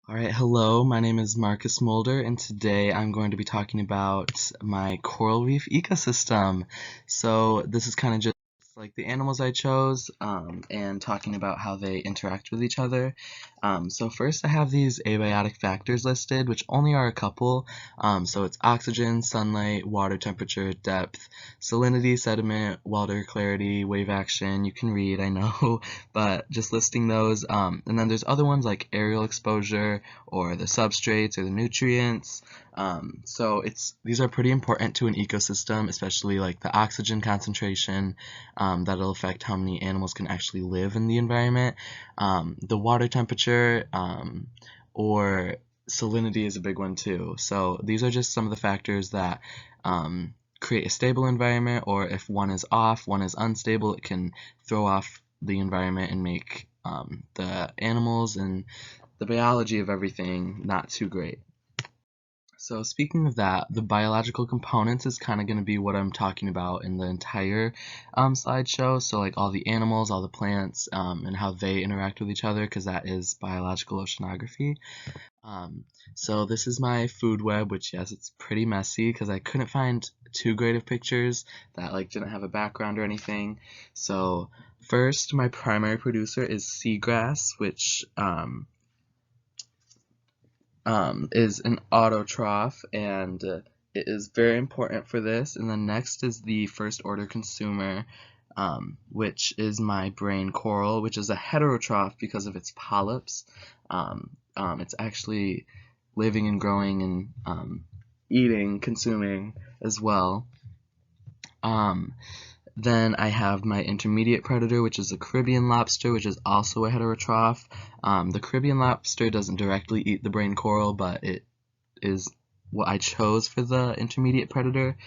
Alright, hello, my name is Marcus Mulder, and today I'm going to be talking about my coral reef ecosystem. So this is kind of just like the animals I chose, and talking about how they interact with each other. So first I have these abiotic factors listed, which only are a couple. So it's oxygen, sunlight, water temperature, depth, salinity, sediment, water clarity, wave action. You can read, I know, but just listing those. And then there's other ones like aerial exposure or the substrates or the nutrients. So these are pretty important to an ecosystem, especially like the oxygen concentration, that'll affect how many animals can actually live in the environment. The water temperature, or salinity is a big one too. So these are just some of the factors that create a stable environment, or if one is off, one is unstable, it can throw off the environment and make the animals and the biology of everything not too great. So speaking of that, the biological components is kind of going to be what I'm talking about in the entire slideshow. So like all the animals, all the plants, and how they interact with each other, because that is biological oceanography. Um, so this is my food web, which yes, it's pretty messy because I couldn't find too great of pictures that like didn't have a background or anything. So first, my primary producer is seagrass, which is an autotroph, and it is very important for this. And then next is the first order consumer, which is my brain coral, which is a heterotroph because of its polyps. It's actually living and growing and eating, consuming as well. Um, then I have my intermediate predator, which is the Caribbean lobster, which is also a heterotroph. The Caribbean lobster doesn't directly eat the brain coral, but it is what I chose for the intermediate predator.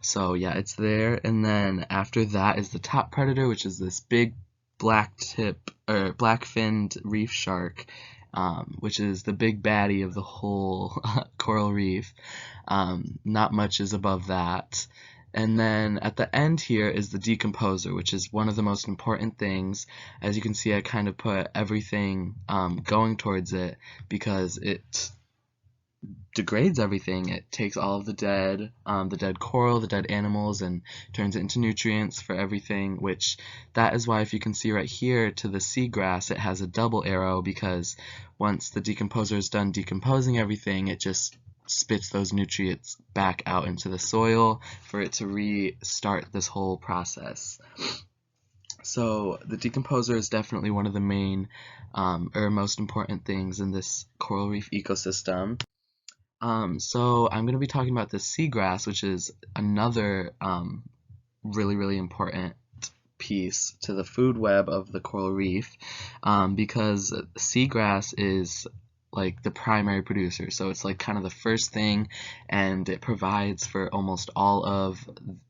So yeah, it's there. And then after that is the top predator, which is this big black-finned reef shark, which is the big baddie of the whole coral reef. Not much is above that. And then at the end here is the decomposer, which is one of the most important things. As you can see, I kind of put everything going towards it because it degrades everything. It takes all of the dead coral, the dead animals, and turns it into nutrients for everything, which that is why if you can see right here to the seagrass, it has a double arrow, because once the decomposer is done decomposing everything, it just spits those nutrients back out into the soil for it to restart this whole process. So the decomposer is definitely one of the main or most important things in this coral reef ecosystem. So I'm going to be talking about the seagrass, which is another really, really important piece to the food web of the coral reef, because seagrass is like the primary producer. So it's like kind of the first thing, and it provides for almost all of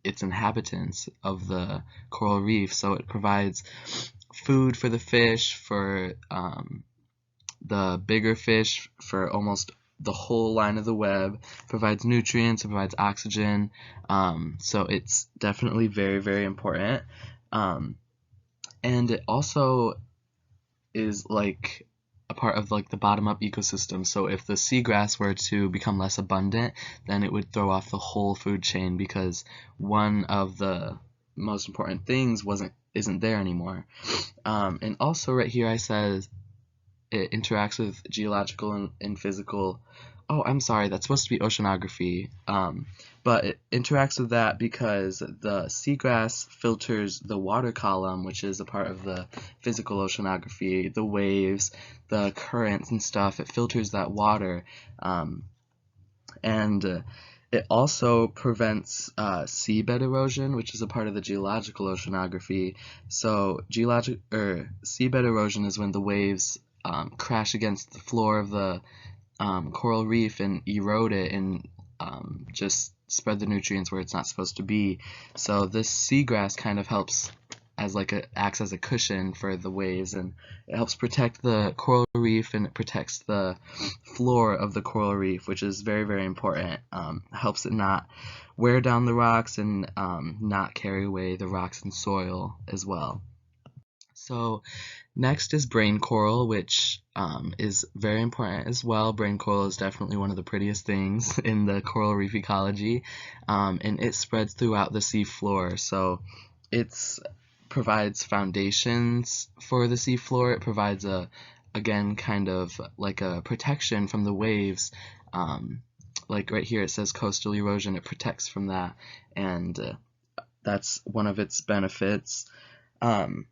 its inhabitants of the coral reef. So it provides food for the fish, for the bigger fish, for almost the whole line of the web, provides nutrients, it provides oxygen, so it's definitely very, very important. And it also is like a part of like the bottom-up ecosystem. So if the seagrass were to become less abundant, then it would throw off the whole food chain, because one of the most important things isn't there anymore. And also right here I said it interacts with geological and physical. Oh, I'm sorry, that's supposed to be oceanography. But it interacts with that because the seagrass filters the water column, which is a part of the physical oceanography, the waves, the currents and stuff. It filters that water. And it also prevents seabed erosion, which is a part of the geological oceanography. So seabed erosion is when the waves crash against the floor of the coral reef and erode it, and just spread the nutrients where it's not supposed to be. So this seagrass kind of helps acts as a cushion for the waves, and it helps protect the coral reef, and it protects the floor of the coral reef, which is very, very important. Helps it not wear down the rocks, and not carry away the rocks and soil as well. So next is brain coral, which is very important as well. Brain coral is definitely one of the prettiest things in the coral reef ecology, and it spreads throughout the sea floor. So it provides foundations for the sea floor. It provides again, kind of like a protection from the waves. Like right here, it says coastal erosion. It protects from that, and that's one of its benefits. Um,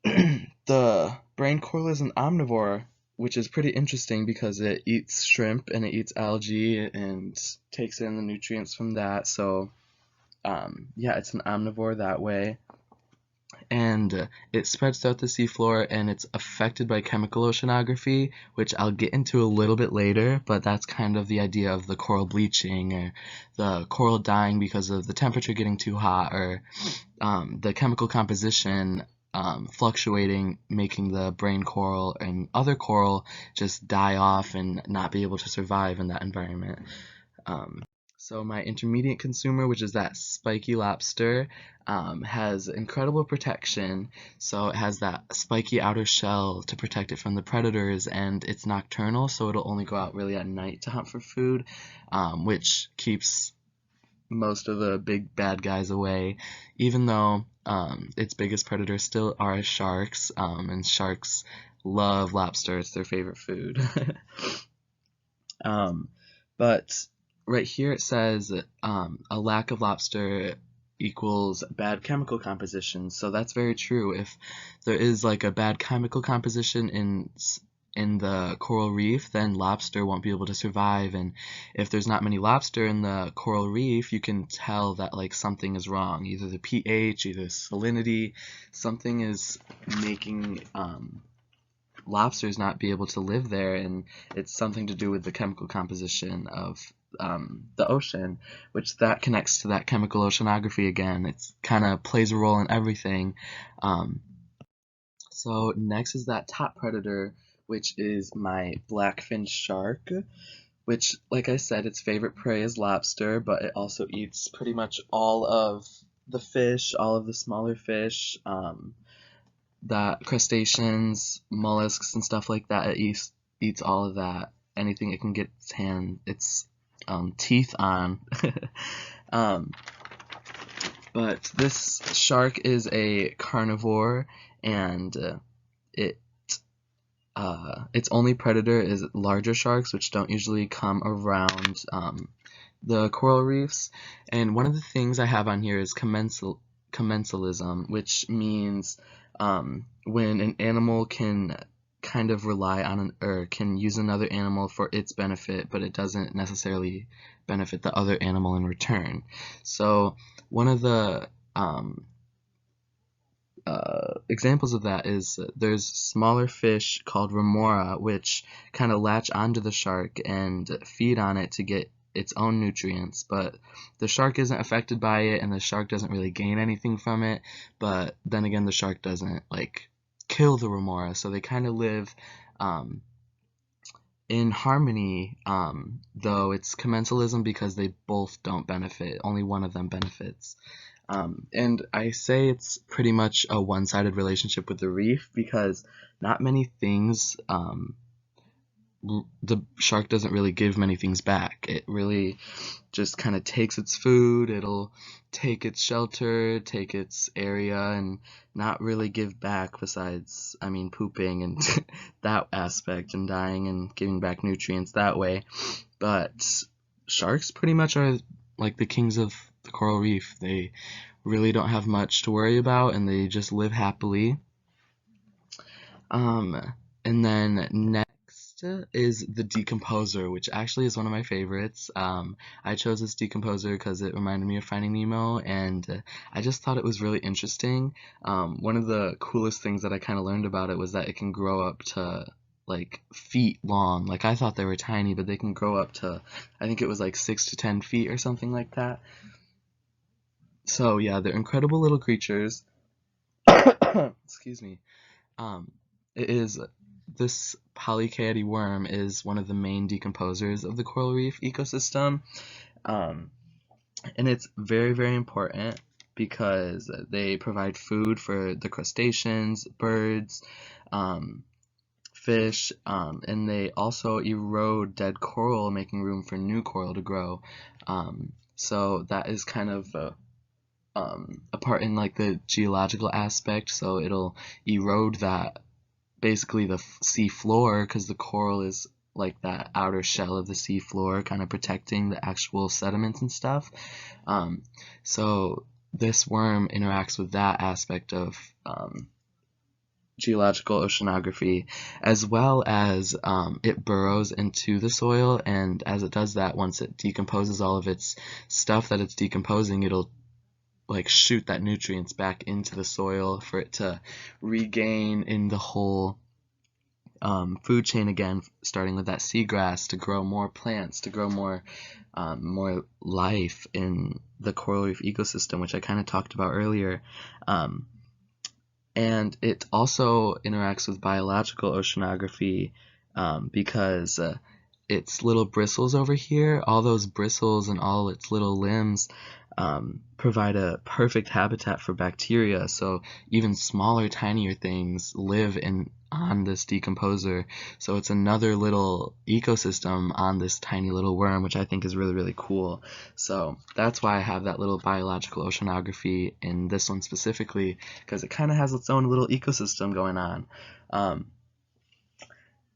the brain coral is an omnivore, which is pretty interesting because it eats shrimp and it eats algae and takes in the nutrients from that. So, yeah, it's an omnivore that way. And it spreads throughout the seafloor, and it's affected by chemical oceanography, which I'll get into a little bit later, but that's kind of the idea of the coral bleaching or the coral dying because of the temperature getting too hot, or the chemical composition fluctuating, making the brain coral and other coral just die off and not be able to survive in that environment. So my intermediate consumer, which is that spiky lobster, has incredible protection. So it has that spiky outer shell to protect it from the predators, and it's nocturnal, so it'll only go out really at night to hunt for food, which keeps most of the big bad guys away, even though its biggest predators still are sharks, and sharks love lobster. It's their favorite food. But right here it says a lack of lobster equals bad chemical composition. So that's very true. If there is like a bad chemical composition in the coral reef, then lobster won't be able to survive. And if there's not many lobster in the coral reef, you can tell that like something is wrong. Either the pH, either salinity, something is making lobsters not be able to live there, and it's something to do with the chemical composition of the ocean, which that connects to that chemical oceanography again. It's kind of plays a role in everything. So next is that top predator, which is my blackfin shark, which, like I said, its favorite prey is lobster, but it also eats pretty much all of the fish, all of the smaller fish, that crustaceans, mollusks, and stuff like that. It eats all of that. Anything it can get its teeth on. um, but this shark is a carnivore, and its only predator is larger sharks, which don't usually come around the coral reefs. And one of the things I have on here is commensalism, which means when an animal can kind of rely on or can use another animal for its benefit, but it doesn't necessarily benefit the other animal in return. So one of the examples of that is there's smaller fish called remora, which kind of latch onto the shark and feed on it to get its own nutrients, but the shark isn't affected by it, and the shark doesn't really gain anything from it. But then again, the shark doesn't like kill the remora, so they kind of live in harmony, though it's commensalism because they both don't benefit, only one of them benefits. And I say it's pretty much a one-sided relationship with the reef because not many things, the shark doesn't really give many things back. It really just kind of takes its food, it'll take its shelter, take its area, and not really give back besides, I mean, pooping and that aspect and dying and giving back nutrients that way. But sharks pretty much are like the kings of the coral reef. They really don't have much to worry about, and they just live happily. And then next is the decomposer, which actually is one of my favorites. I chose this decomposer because it reminded me of Finding Nemo, and I just thought it was really interesting. One of the coolest things that I kind of learned about it was that it can grow up to like feet long. Like I thought they were tiny, but they can grow up to, I think it was like 6 to 10 feet or something like that. So yeah, they're incredible little creatures. Excuse me. It is this polychaete worm is one of the main decomposers of the coral reef ecosystem, and it's very, very important. because they provide food for the crustaceans, birds, fish, and they also erode dead coral, making room for new coral to grow. So that is kind of a part in like the geological aspect. So it'll erode that, basically the sea floor, because the coral is like that outer shell of the sea floor, kind of protecting the actual sediments and stuff. So this worm interacts with that aspect of geological oceanography, as well as it burrows into the soil, and as it does that, once it decomposes all of its stuff that it's decomposing, it'll like shoot that nutrients back into the soil for it to regain in the whole food chain again, starting with that seagrass, to grow more plants, to grow more life in the coral reef ecosystem, which I kind of talked about earlier. And it also interacts with biological oceanography, because its little bristles over here, all those bristles and all its little limbs provide a perfect habitat for bacteria. So even smaller, tinier things live on this decomposer. So it's another little ecosystem on this tiny little worm, which I think is really, really cool. So that's why I have that little biological oceanography in this one specifically, because it kind of has its own little ecosystem going on.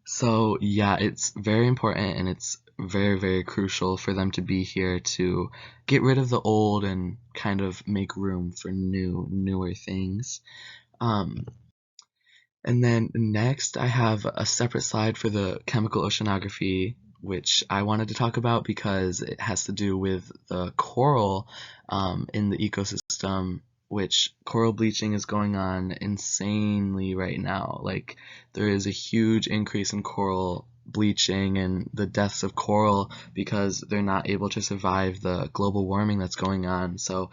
So yeah, it's very important, and it's very, very crucial for them to be here to get rid of the old and kind of make room for newer things. And then next I have a separate slide for the chemical oceanography, which I wanted to talk about because it has to do with the coral in the ecosystem, which coral bleaching is going on insanely right now. Like, there is a huge increase in coral bleaching and the deaths of coral because they're not able to survive the global warming that's going on. So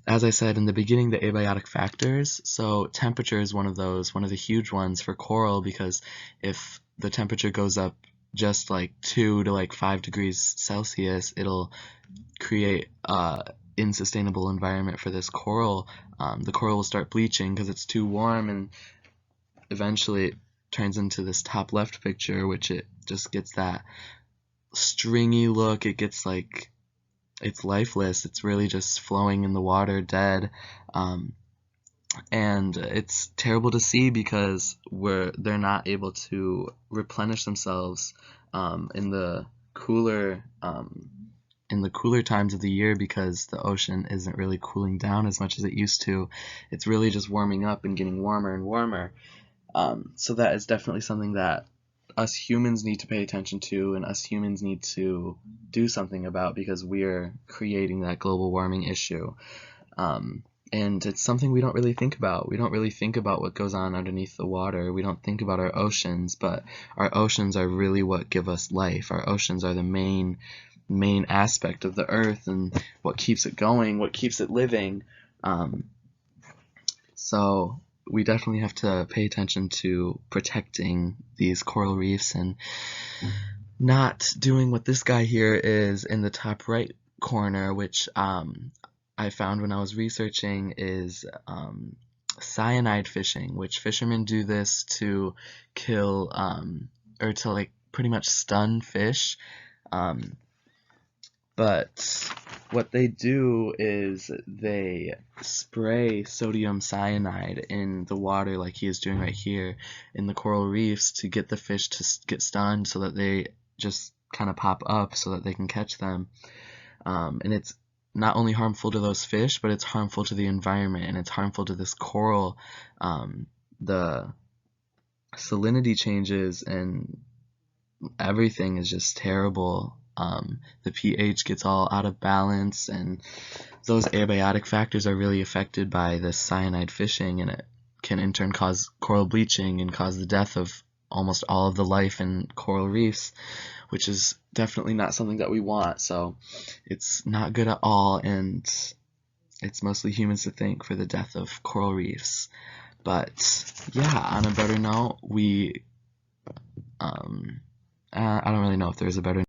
as I said in the beginning, the abiotic factors, so temperature is one of the huge ones for coral, because if the temperature goes up just like 2 to like 5 degrees Celsius, it'll create a unsustainable environment for this coral. The coral will start bleaching because it's too warm, and eventually it turns into this top left picture, which it just gets that stringy look. It gets like, it's lifeless. It's really just flowing in the water, dead. And it's terrible to see because they're not able to replenish themselves in the cooler times of the year, because the ocean isn't really cooling down as much as it used to. It's really just warming up and getting warmer and warmer. So that is definitely something that us humans need to pay attention to, and us humans need to do something about, because we're creating that global warming issue. And it's something we don't really think about. We don't really think about what goes on underneath the water. We don't think about our oceans, but our oceans are really what give us life. Our oceans are the main aspect of the earth, and what keeps it going, what keeps it living. So we definitely have to pay attention to protecting these coral reefs, and not doing what this guy here is in the top right corner, which I found when I was researching, is cyanide fishing, which fishermen do this to kill or to like pretty much stun fish. But what they do is they spray sodium cyanide in the water, like he is doing right here in the coral reefs, to get the fish to get stunned, so that they just kind of pop up so that they can catch them. And it's not only harmful to those fish, but it's harmful to the environment, and it's harmful to this coral. The salinity changes and everything is just terrible. The pH gets all out of balance, and those abiotic factors are really affected by this cyanide fishing, and it can in turn cause coral bleaching and cause the death of almost all of the life in coral reefs, which is definitely not something that we want. So it's not good at all, and it's mostly humans to thank for the death of coral reefs. But yeah, on a better note, I don't really know if there's a better